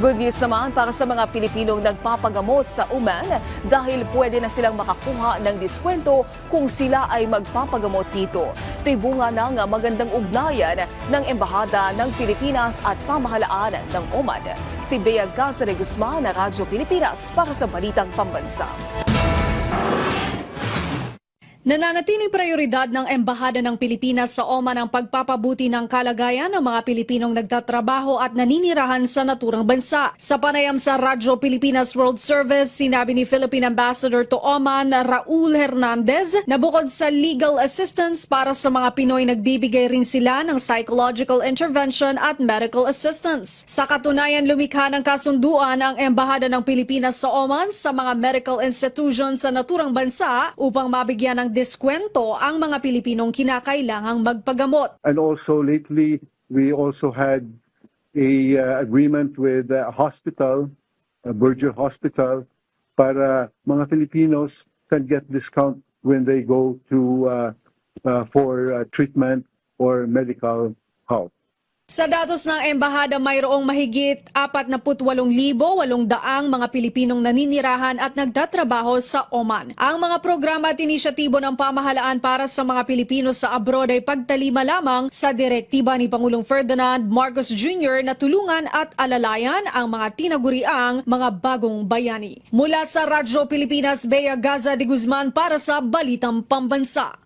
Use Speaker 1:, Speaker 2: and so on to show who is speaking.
Speaker 1: Good news naman para sa mga Pilipinong nagpapagamot sa Oman dahil pwede na silang makakuha ng diskwento kung sila ay magpapagamot dito. Ito'y bunga ng magandang ugnayan ng Embahada ng Pilipinas at Pamahalaan ng Oman. Si Bea Gaza de Guzman na Radyo Pilipinas para sa Balitang Pambansa.
Speaker 2: Nananatiling prioridad ng Embahada ng Pilipinas sa Oman ang pagpapabuti ng kalagayan ng mga Pilipinong nagtatrabaho at naninirahan sa naturang bansa. Sa panayam sa Radyo Pilipinas World Service, sinabi ni Philippine Ambassador to Oman, Raul Hernandez, na bukod sa legal assistance para sa mga Pinoy, nagbibigay rin sila ng psychological intervention at medical assistance. Sa katunayan, lumikha ng kasunduan ang Embahada ng Pilipinas sa Oman sa mga medical institutions sa naturang bansa upang mabigyan ng diskwento ang mga Pilipinong kinakailangang magpagamot.
Speaker 3: And also lately, we also had a agreement with a hospital, Berger Hospital, para mga Filipinos can get discount when they go to for treatment or medical help.
Speaker 2: Sa datos ng Embahada, mayroong mahigit 48,800 mga Pilipinong naninirahan at nagtatrabaho sa Oman. Ang mga programa at inisyatibo ng pamahalaan para sa mga Pilipino sa abroad ay pagtalima lamang sa direktiba ni Pangulong Ferdinand Marcos Jr. na tulungan at alalayan ang mga tinaguriang mga bagong bayani. Mula sa Radyo Pilipinas, Bea Gaza de Guzman para sa Balitang Pambansa.